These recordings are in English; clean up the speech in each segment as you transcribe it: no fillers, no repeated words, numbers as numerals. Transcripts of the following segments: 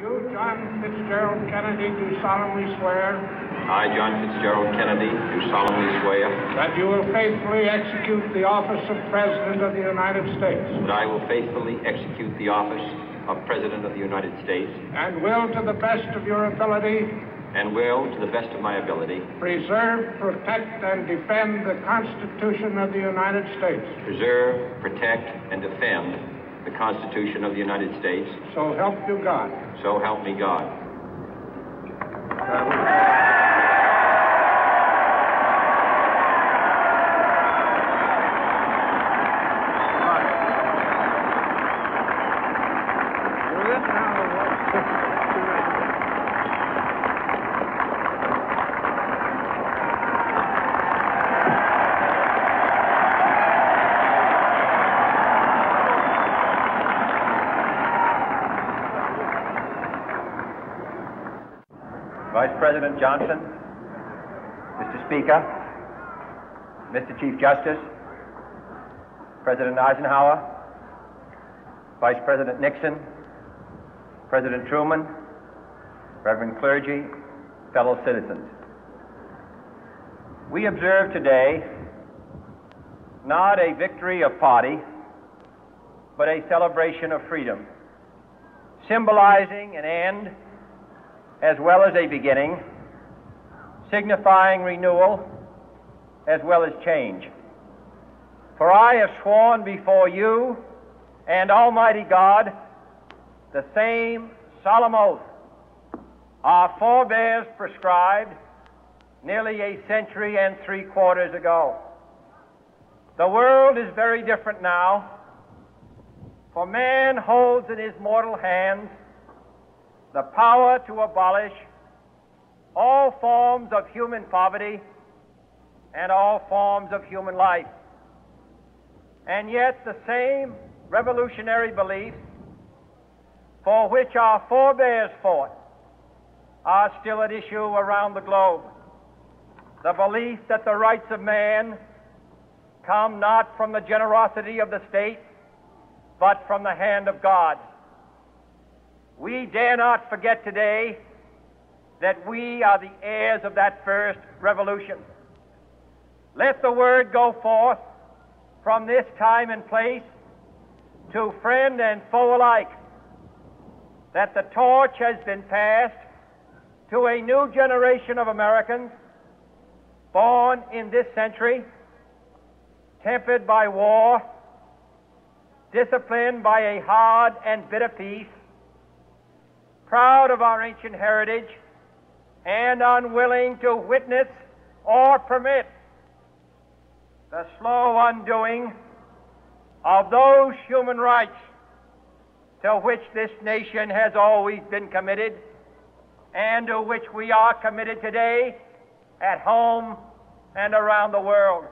You, John Fitzgerald Kennedy, do solemnly swear. I, John Fitzgerald Kennedy, do solemnly swear. That you will faithfully execute the office of President of the United States. That I will faithfully execute the office of President of the United States. And will, to the best of your ability. And will, to the best of my ability. Preserve, protect, and defend the Constitution of the United States. Preserve, protect, and defend the Constitution of the United States. So help you God. So help me God. Vice President Johnson, Mr. Speaker, Mr. Chief Justice, President Eisenhower, Vice President Nixon, President Truman, Reverend clergy, fellow citizens. We observe today not a victory of party, but a celebration of freedom, symbolizing an end as well as a beginning, signifying renewal as well as change. For I have sworn before you and Almighty God the same solemn oath our forebears prescribed nearly a century and 3/4 ago. The world is very different now, for man holds in his mortal hands the power to abolish all forms of human poverty and all forms of human life. And yet the same revolutionary beliefs for which our forebears fought are still at issue around the globe. The belief that the rights of man come not from the generosity of the state, but from the hand of God. We dare not forget today that we are the heirs of that first revolution. Let the word go forth from this time and place to friend and foe alike that the torch has been passed to a new generation of Americans born in this century, tempered by war, disciplined by a hard and bitter peace, proud of our ancient heritage, and unwilling to witness or permit the slow undoing of those human rights to which this nation has always been committed and to which we are committed today at home and around the world.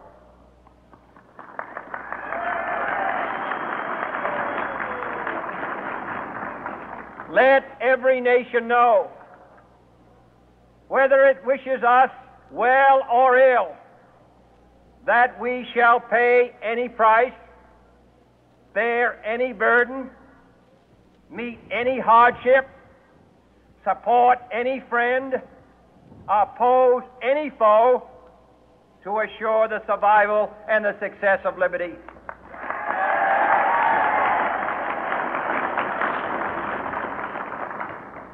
Let every nation know, whether it wishes us well or ill, that we shall pay any price, bear any burden, meet any hardship, support any friend, oppose any foe to assure the survival and the success of liberty.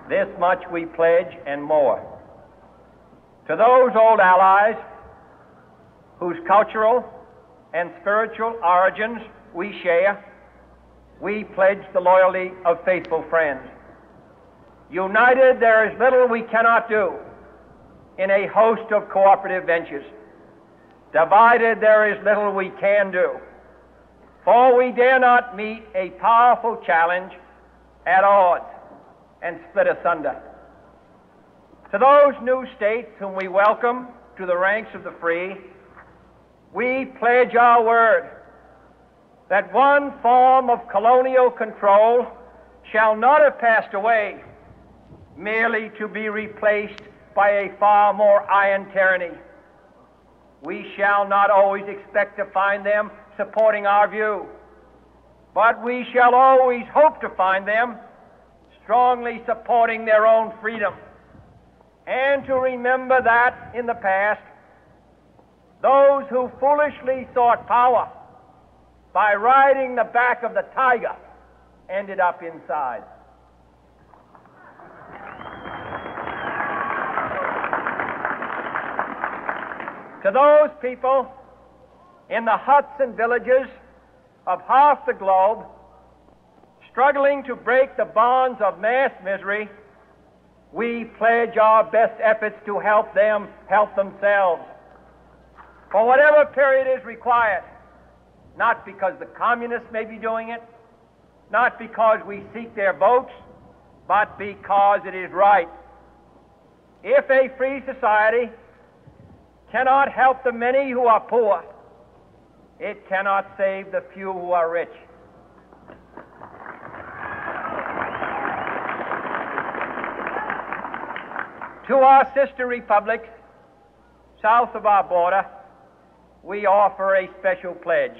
This much we pledge and more. To those old allies whose cultural and spiritual origins we share, we pledge the loyalty of faithful friends. United, there is little we cannot do in a host of cooperative ventures. Divided, there is little we can do, for we dare not meet a powerful challenge at odds and split asunder. To those new states whom we welcome to the ranks of the free, we pledge our word that one form of colonial control shall not have passed away merely to be replaced by a far more iron tyranny. We shall not always expect to find them supporting our view, but we shall always hope to find them strongly supporting their own freedom, and to remember that in the past, those who foolishly sought power by riding the back of the tiger ended up inside. To those people in the huts and villages of half the globe struggling to break the bonds of mass misery, we pledge our best efforts to help them help themselves for whatever period is required, not because the communists may be doing it, not because we seek their votes, but because it is right. If a free society cannot help the many who are poor, it cannot save the few who are rich. To our sister republics south of our border, we offer a special pledge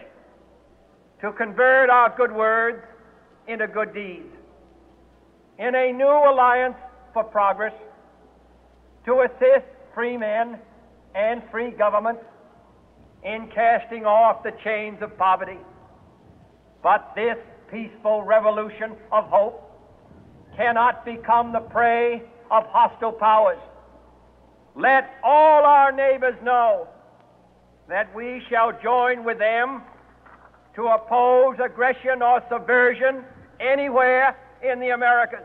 to convert our good words into good deeds, in a new alliance for progress, to assist free men and free governments in casting off the chains of poverty. But this peaceful revolution of hope cannot become the prey of hostile powers. Let all our neighbors know that we shall join with them to oppose aggression or subversion anywhere in the Americas.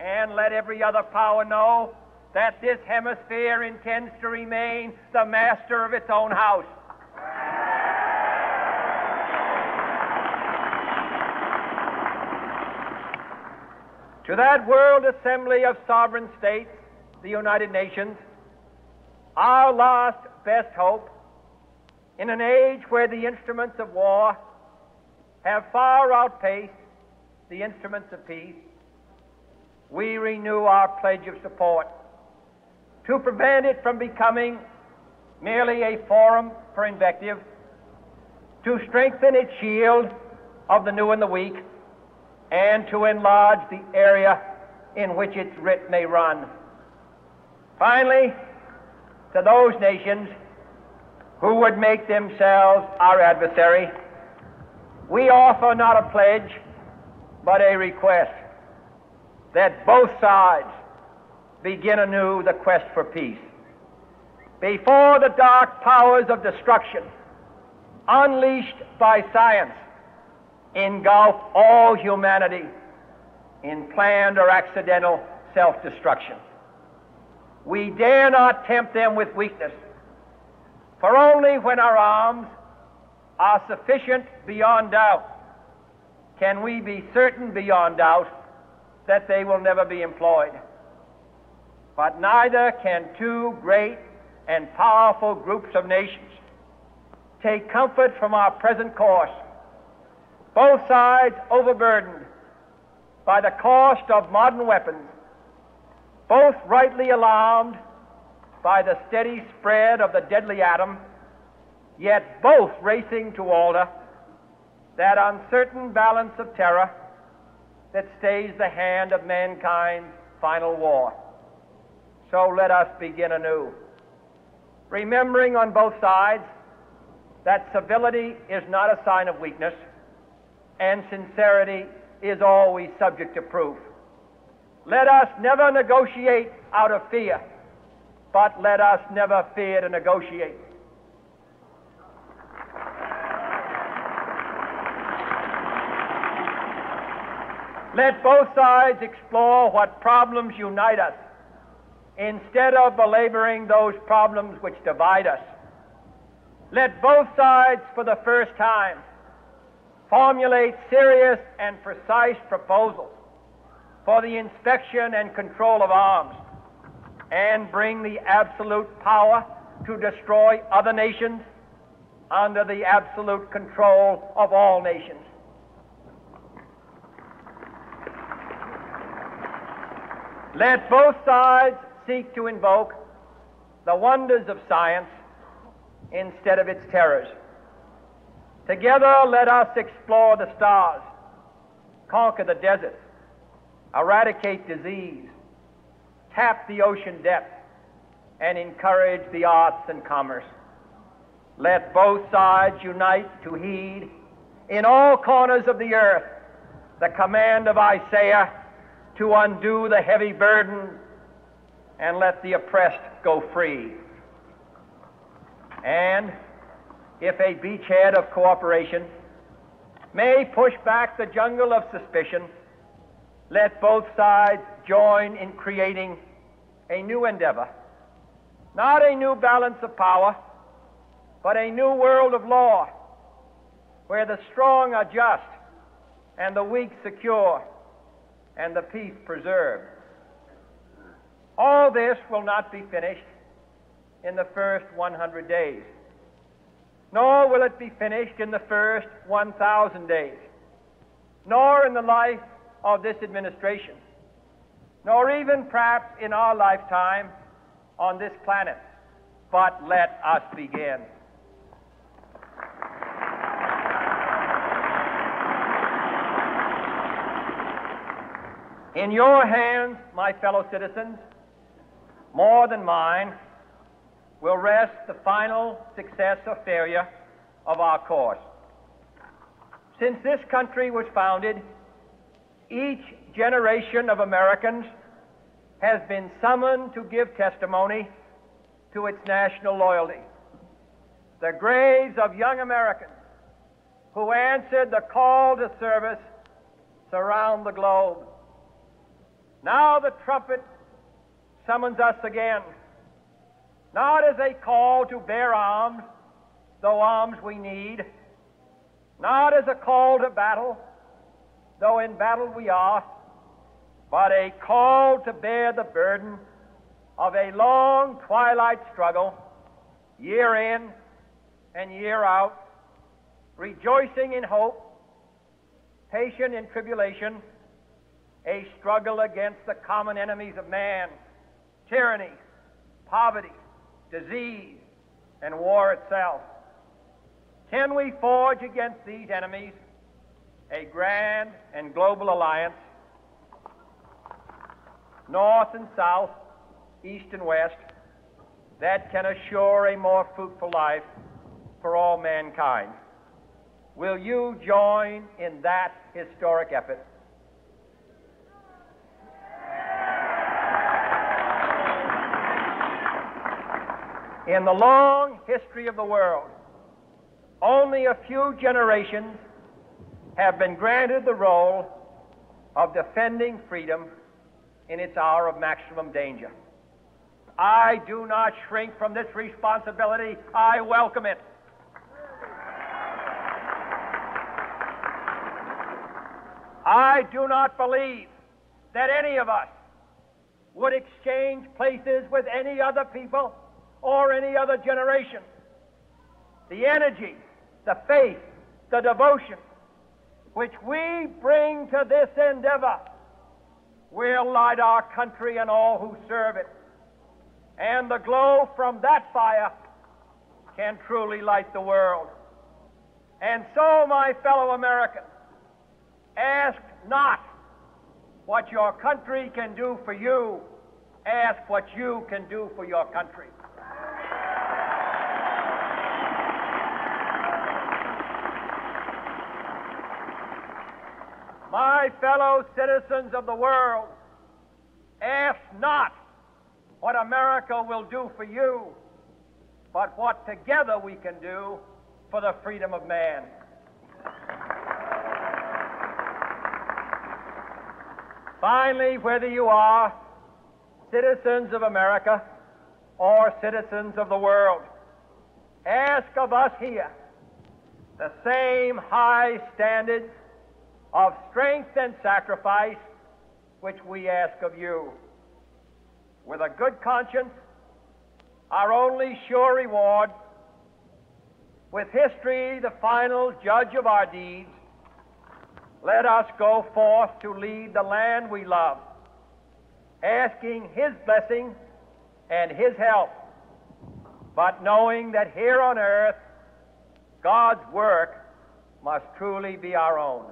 And let every other power know that this hemisphere intends to remain the master of its own house. To that World Assembly of Sovereign States, the United Nations, our last best hope, in an age where the instruments of war have far outpaced the instruments of peace, we renew our pledge of support to prevent it from becoming merely a forum for invective, to strengthen its shield of the new and the weak, and to enlarge the area in which its writ may run. Finally, to those nations who would make themselves our adversary, we offer not a pledge, but a request that both sides begin anew the quest for peace. Before the dark powers of destruction, unleashed by science, engulf all humanity in planned or accidental self-destruction, we dare not tempt them with weakness, for only when our arms are sufficient beyond doubt can we be certain beyond doubt that they will never be employed. But neither can two great and powerful groups of nations take comfort from our present course, both sides overburdened by the cost of modern weapons, both rightly alarmed by the steady spread of the deadly atom, yet both racing to alter that uncertain balance of terror that stays the hand of mankind's final war. So let us begin anew, remembering on both sides that civility is not a sign of weakness, and sincerity is always subject to proof. Let us never negotiate out of fear, but let us never fear to negotiate. Let both sides explore what problems unite us, instead of belaboring those problems which divide us. Let both sides, for the first time, formulate serious and precise proposals for the inspection and control of arms, and bring the absolute power to destroy other nations under the absolute control of all nations. Let both sides seek to invoke the wonders of science instead of its terrors. Together, let us explore the stars, conquer the deserts, eradicate disease, tap the ocean depth, and encourage the arts and commerce. Let both sides unite to heed in all corners of the earth the command of Isaiah to undo the heavy burden and let the oppressed go free. And if a beachhead of cooperation may push back the jungle of suspicion, let both sides join in creating a new endeavor, not a new balance of power, but a new world of law, where the strong are just and the weak secure and the peace preserved. All this will not be finished in the first 100 days, nor will it be finished in the first 1,000 days, nor in the life of this administration, nor even perhaps in our lifetime on this planet. But let us begin. In your hands, my fellow citizens, more than mine, will rest the final success or failure of our course. Since this country was founded, each generation of Americans has been summoned to give testimony to its national loyalty. The graves of young Americans who answered the call to service surround the globe. Now the trumpet summons us again, not as a call to bear arms, though arms we need, not as a call to battle, though in battle we are, but a call to bear the burden of a long twilight struggle, year in and year out, rejoicing in hope, patient in tribulation, a struggle against the common enemies of man, tyranny, poverty, disease, and war itself. Can we forge against these enemies a grand and global alliance, north and south, east and west, that can assure a more fruitful life for all mankind? Will you join in that historic effort? In the long history of the world, only a few generations have been granted the role of defending freedom in its hour of maximum danger. I do not shrink from this responsibility. I welcome it. I do not believe that any of us would exchange places with any other people or any other generation. The energy, the faith, the devotion which we bring to this endeavor will light our country and all who serve it. And the glow from that fire can truly light the world. And so, my fellow Americans, ask not what your country can do for you. Ask what you can do for your country. My fellow citizens of the world, ask not what America will do for you, but what together we can do for the freedom of man. Finally, whether you are citizens of America or citizens of the world, ask of us here the same high standards of strength and sacrifice which we ask of you. With a good conscience, our only sure reward, with history the final judge of our deeds, let us go forth to lead the land we love, asking His blessing and His help, but knowing that here on earth God's work must truly be our own.